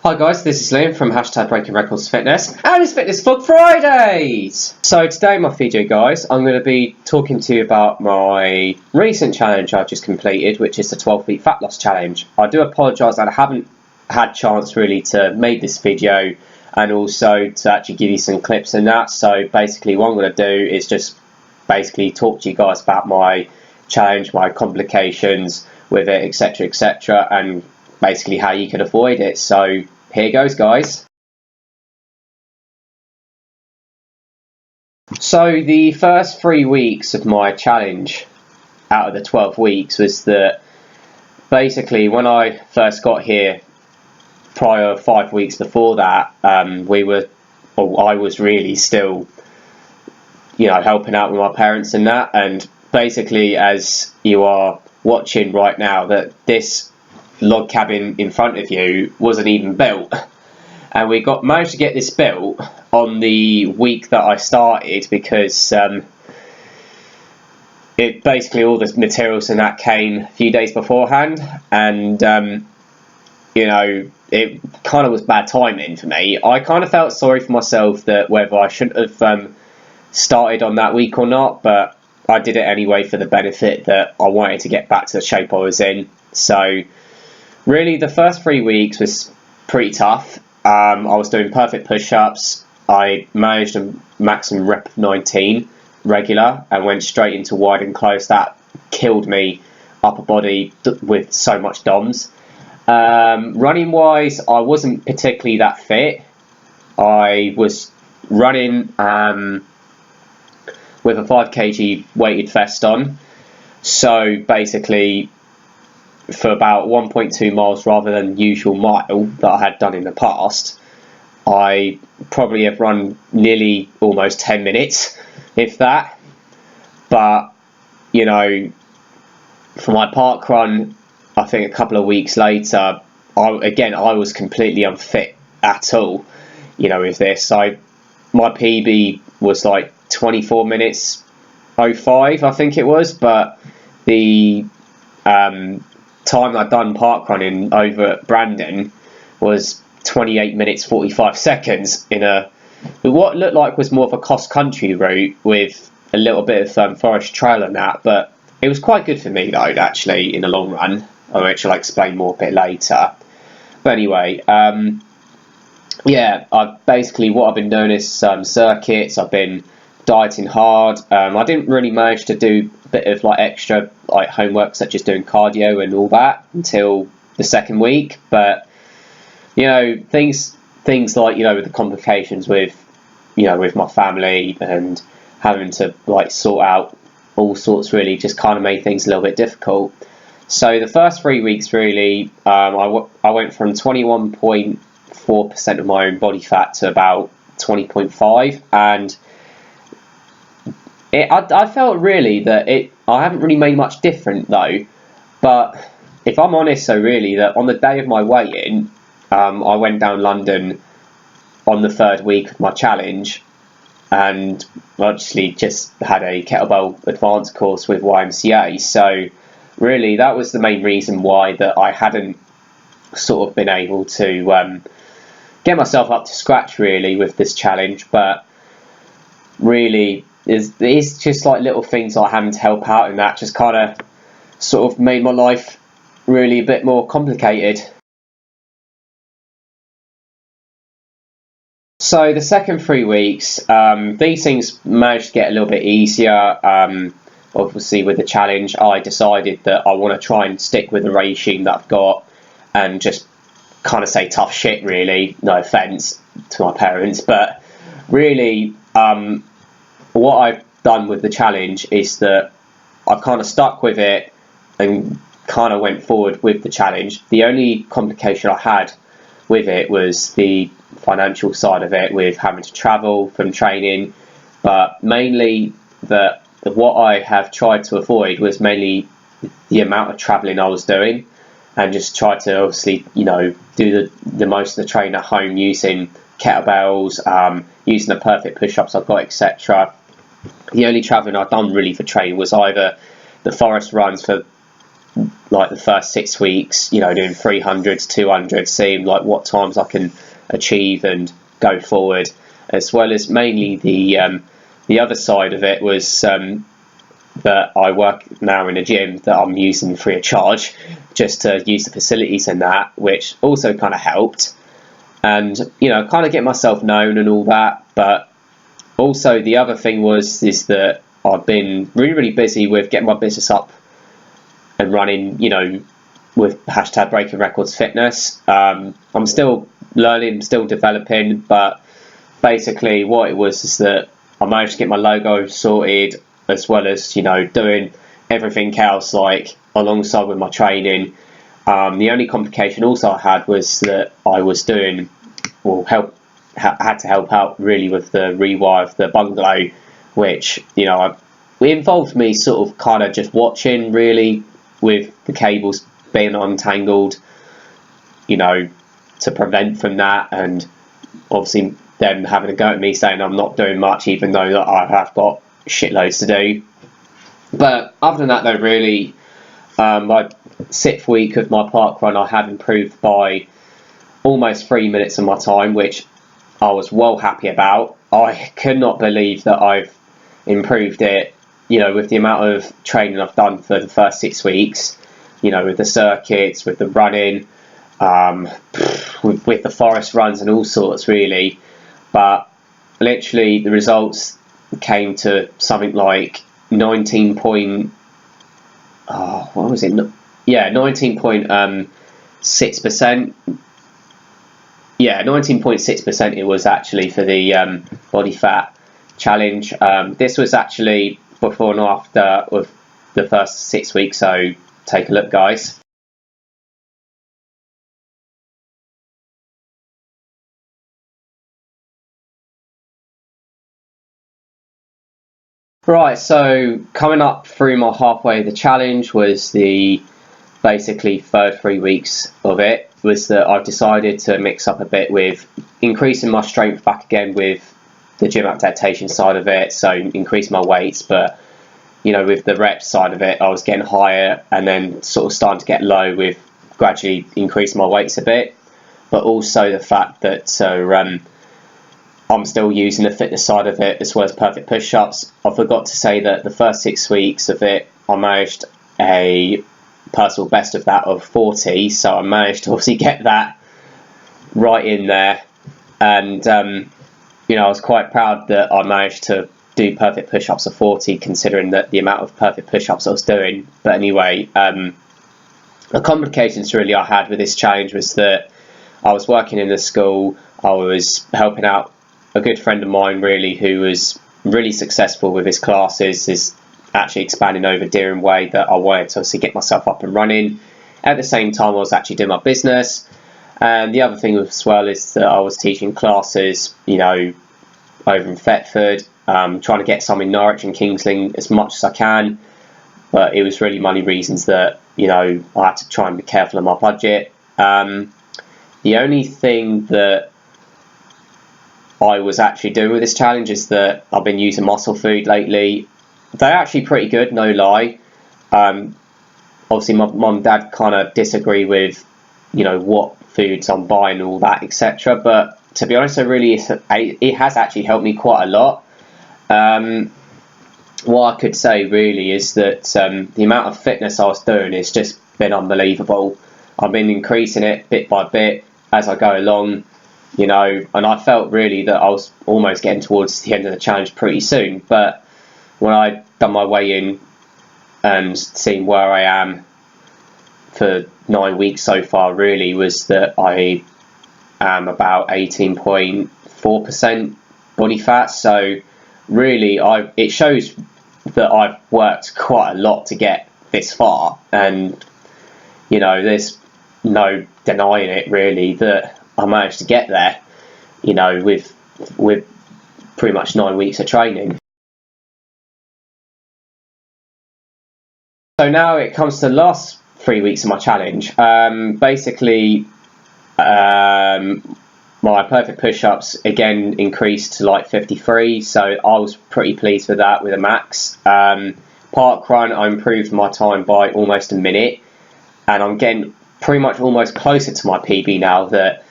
Hi guys, this is Liam from Breaking Records Fitness, and it's Fitness Vlog Fridays! So today in my video guys, I'm going to be talking to you about my recent challenge I've just completed, which is the 12-week fat loss challenge. I do apologise that I haven't had chance really to make this video and also to actually give you some clips and that. So basically what I'm going to do is just basically talk to you guys about my challenge, my complications with it, etc, and basically how you can avoid it. So here goes guys. So the first 3 weeks of my challenge out of the 12 weeks was that basically when I first got here, prior 5 weeks before that, I was really still, helping out with my parents and that, and basically as you are watching right now, that this log cabin in front of you wasn't even built, and we managed to get this built on the week that I started, because it basically all the materials and that came a few days beforehand, and it kind of was bad timing for me. I kind of felt sorry for myself that whether I shouldn't have started on that week or not, but I did it anyway for the benefit that I wanted to get back to the shape I was in. So really the first 3 weeks was pretty tough. I was doing perfect push-ups. I managed a maximum rep of 19 regular and went straight into wide and close. That killed me upper body with so much DOMs. Running wise, I wasn't particularly that fit. I was running with a 5 kg weighted vest on, so basically for about 1.2 miles rather than the usual mile that I had done in the past, I probably have run nearly almost 10 minutes, if that. But for my park run, I think a couple of weeks later, I was completely unfit at all. With this, my PB was like 24 minutes 05, I think it was, but the time I'd done park running over at Brandon was 28 minutes 45 seconds in what looked like was more of a cross country route with a little bit of forest trail and that, but it was quite good for me though, actually, in the long run, which I'll explain more a bit later. But anyway, what I've been doing is circuits. I've been dieting hard. I didn't really manage to do a bit of extra homework, such as doing cardio and all that, until the second week. But things like with the complications with with my family and having to sort out all sorts, really just kind of made things a little bit difficult. So the first 3 weeks really, I went from 21.4% of my own body fat to about 20.5%, and I felt really that I haven't really made much different though. But if I'm honest, so really that on the day of my weigh-in, I went down London on the 3rd week of my challenge, and actually just had a kettlebell advanced course with YMCA. So really that was the main reason why that I hadn't sort of been able to get myself up to scratch really with this challenge. But really it's just little things like having to help out, and that just kind of sort of made my life really a bit more complicated. So the second 3 weeks, these things managed to get a little bit easier. Obviously with the challenge, I decided that I want to try and stick with the regime that I've got and just kind of say tough shit really, no offence to my parents, but really what I've done with the challenge is that I've kind of stuck with it and kind of went forward with the challenge. The only complication I had with it was the financial side of it, with having to travel from training, but mainly what I have tried to avoid was mainly the amount of travelling I was doing, and just try to obviously do the most of the training at home using kettlebells, using the perfect push-ups I've got, etc. The only travelling I've done really for training was either the forest runs for like the first 6 weeks, you know, doing 300s, 200s, seeing like what times I can achieve and go forward, as well as mainly the other side of it was that I work now in a gym that I'm using free of charge, just to use the facilities and that, which also kind of helped, and you know, kind of get myself known and all that. But also the other thing is that I've been really busy with getting my business up and running, you know, with hashtag Breaking Records Fitness. I'm still learning, still developing, but basically what it was is that I managed to get my logo sorted, as well as, you know, doing everything else like alongside with my training. The only complication also I had was that I was doing, well, had to help out really with the rewire of the bungalow, which, you know, it involved me sort of kind of just watching really, with the cables being untangled, you know, to prevent from that, and obviously them having a go at me saying I'm not doing much, even though that I have got shitloads to do. But other than that though, really, my 6th week of my park run, I have improved by almost 3 minutes of my time, which I was well happy about. I could not believe that I've improved it, you know, with the amount of training I've done for the first 6 weeks, you know, with the circuits, with the running, with the forest runs and all sorts really. But literally the results came to something like 19 point, what was it? Yeah, 19.6%. Yeah, 19.6% it was actually for the body fat challenge. This was actually before and after of the first 6 weeks, so take a look, guys. Right, so coming up through my halfway of the challenge was the basically third 3 weeks of it, was that I've decided to mix up a bit with increasing my strength back again with the gym adaptation side of it, so increase my weights, but you know, with the rep side of it I was getting higher and then sort of starting to get low with gradually increasing my weights a bit. But also the fact that I'm still using the fitness side of it as well as perfect push-ups. I forgot to say that the first 6 weeks of it I managed a personal best of that of 40, so I managed to obviously get that right in there, and you know, I was quite proud that I managed to do perfect push-ups of 40, considering that the amount of perfect push-ups I was doing. But anyway, the complications really I had with this challenge was that I was working in the school, I was helping out a good friend of mine really, who was really successful with his classes, is actually expanding over Deering Way, that I wanted to obviously get myself up and running. At the same time I was actually doing my business, and the other thing as well is that I was teaching classes, you know, over in Thetford, trying to get some in Norwich and Kingsling as much as I can, but it was really money reasons that, you know, I had to try and be careful of my budget. The only thing that I was actually doing with this challenge is that I've been using Muscle Food lately. They're actually pretty good, no lie. Obviously my mum and dad kind of disagree with, you know, what foods I'm buying and all that, etc. But to be honest, it has actually helped me quite a lot. What I could say really is that the amount of fitness I was doing has just been unbelievable. I've been increasing it bit by bit as I go along, you know, and I felt really that I was almost getting towards the end of the challenge pretty soon. But when I done my weigh in and seen where I am for 9 weeks so far, really was that I am about 18.4% body fat. So really it shows that I've worked quite a lot to get this far, and you know, there's no denying it really that I managed to get there, you know, with pretty much 9 weeks of training. So now it comes to the last 3 weeks of my challenge. Basically, my perfect push-ups again increased to like 53, so I was pretty pleased with that, with a max. Park run, I improved my time by almost a minute. and I'm getting pretty much almost closer to my PB now that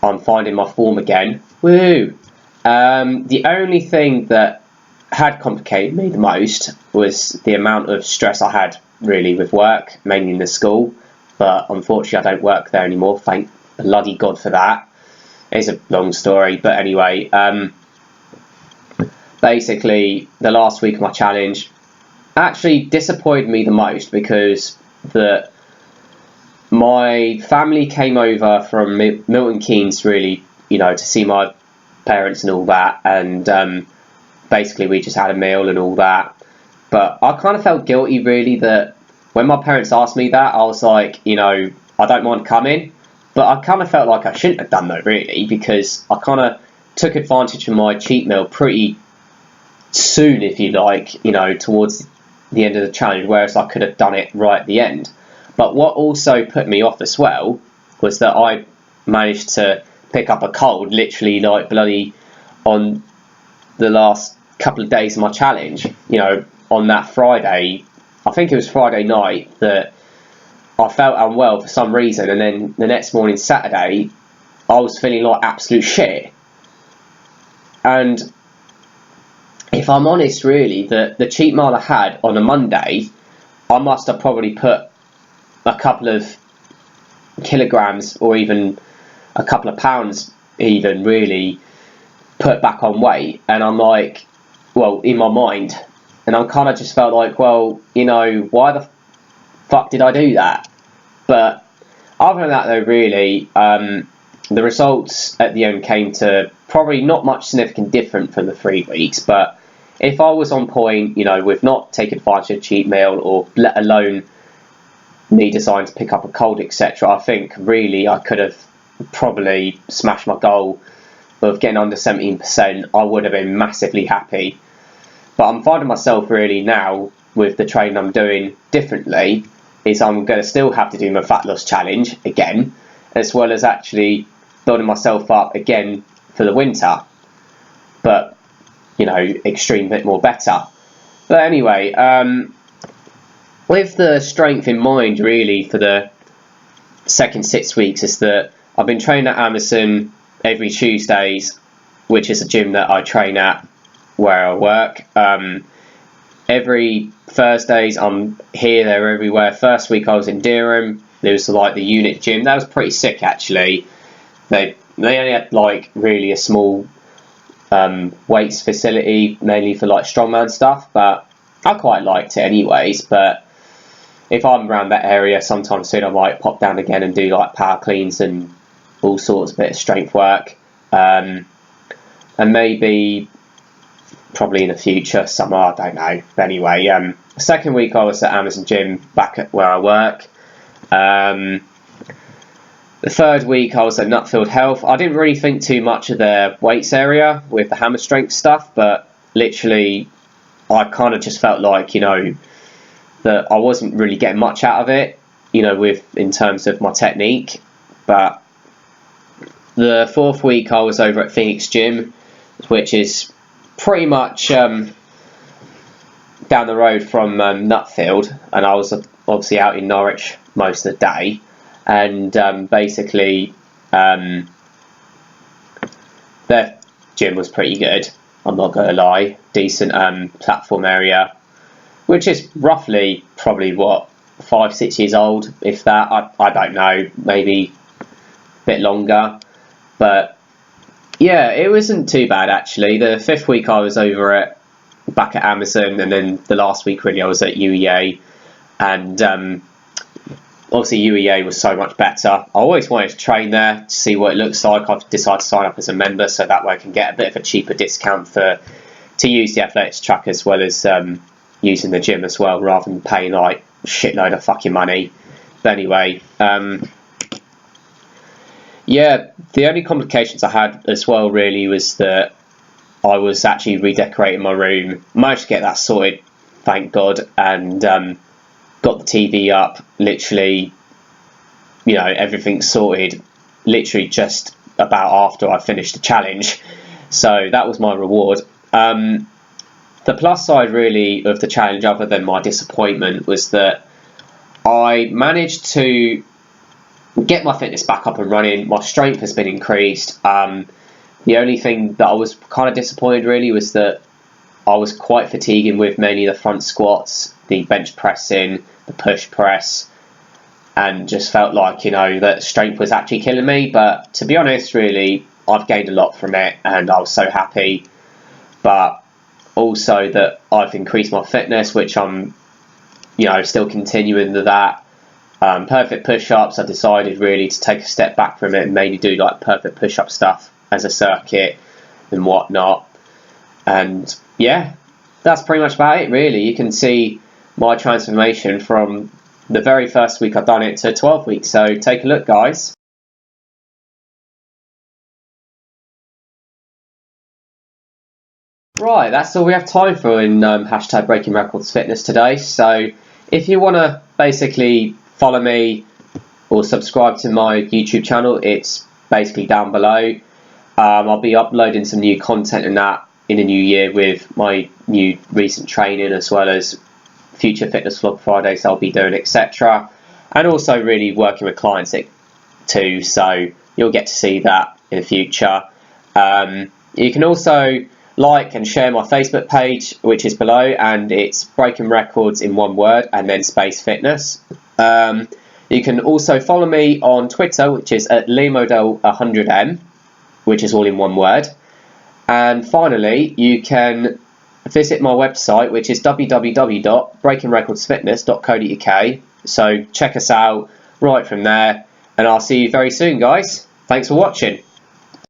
I'm finding my form again. Woo! The only thing that had complicated me the most was the amount of stress I had really with work, mainly in the school, but unfortunately I don't work there anymore, thank bloody God for that. It's a long story, but anyway, basically the last week of my challenge actually disappointed me the most because my family came over from Milton Keynes really, to see my parents and all that, and basically we just had a meal and all that. But I kind of felt guilty really that when my parents asked me that, I was like, I don't mind coming, but I kind of felt like I shouldn't have done that really, because I kind of took advantage of my cheat meal pretty soon, if you like, towards the end of the challenge, whereas I could have done it right at the end. But what also put me off as well was that I managed to pick up a cold literally like bloody on the last couple of days of my challenge. On that Friday, I think it was Friday night, that I felt unwell for some reason, and then the next morning, Saturday, I was feeling like absolute shit. And if I'm honest really, the cheat meal I had on a Monday, I must have probably put a couple of kilograms or even a couple of pounds even really put back on weight, and I'm like, well, in my mind, and I kind of just felt like, well, why the fuck did I do that? But other than that though, really, the results at the end came to probably not much significant different from the 3 weeks, but if I was on point, with not taking advantage of cheat meal, or let alone me deciding to pick up a cold, etc., I think really I could have probably smashed my goal of getting under 17%. I would have been massively happy. But I'm finding myself really now, with the training I'm doing differently, is I'm going to still have to do my fat loss challenge again, as well as actually building myself up again for the winter, but extreme bit more better. But anyway, with the strength in mind really for the second 6 weeks, is that I've been training at Amazon every Tuesdays, which is a gym that I train at where I work. Every Thursdays I'm here, there, everywhere. First week I was in Durham. There was like the unit gym. That was pretty sick actually. They only had like really a small weights facility, mainly for like strongman stuff, but I quite liked it anyways. But if I'm around that area sometime soon, I might pop down again and do like power cleans and all sorts of bit of strength work, and maybe probably in the future somewhere, I don't know. But anyway, second week I was at Amazon gym back at where I work. The third week I was at Nutfield Health. I didn't really think too much of their weights area with the hammer strength stuff, but literally I kind of just felt like that I wasn't really getting much out of it, in terms of my technique. But the fourth week I was over at Phoenix Gym, which is pretty much down the road from Nutfield, and I was obviously out in Norwich most of the day, and basically their gym was pretty good, I'm not going to lie. Decent platform area, which is roughly probably 5-6 years old, if that. I don't know, maybe a bit longer, but yeah, it wasn't too bad actually. The fifth week I was back at Amazon, and then the last week really I was at UEA, and obviously UEA was so much better. I always wanted to train there to see what it looks like. I've decided to sign up as a member so that way I can get a bit of a cheaper discount to use the athletics track as well as using the gym as well, rather than paying like a shitload of fucking money. But anyway, yeah, the only complications I had as well really was that I was actually redecorating my room. Managed to get that sorted, thank God, and got the TV up, literally, everything sorted, literally just about after I finished the challenge. So that was my reward. The plus side really of the challenge, other than my disappointment, was that I managed to get my fitness back up and running. My strength has been increased. The only thing that I was kind of disappointed really was that I was quite fatiguing with mainly the front squats, the bench pressing, the push press, and just felt like, you know, that strength was actually killing me. But to be honest, really, I've gained a lot from it and I was so happy. But also that I've increased my fitness, which I'm, you know, still continuing with that. Perfect push-ups, I decided really to take a step back from it and mainly do like perfect push-up stuff as a circuit and whatnot. And yeah, that's pretty much about it really. You can see my transformation from the very first week I've done it to 12 weeks. So take a look, guys. Right, that's all we have time for in hashtag Breaking Records Fitness today. So if you want to basically follow me or subscribe to my YouTube channel, it's basically down below. I'll be uploading some new content in that in the new year with my new recent training, as well as future fitness vlog Fridays I'll be doing, etc. And also really working with clients too, so you'll get to see that in the future. You can also like and share my Facebook page, which is below, and it's Breaking Records in one word and then space fitness. You can also follow me on Twitter, which is at LeeModel100M, which is all in one word. And finally, you can visit my website, which is www.breakingrecordsfitness.co.uk. So check us out right from there, and I'll see you very soon, guys. Thanks for watching.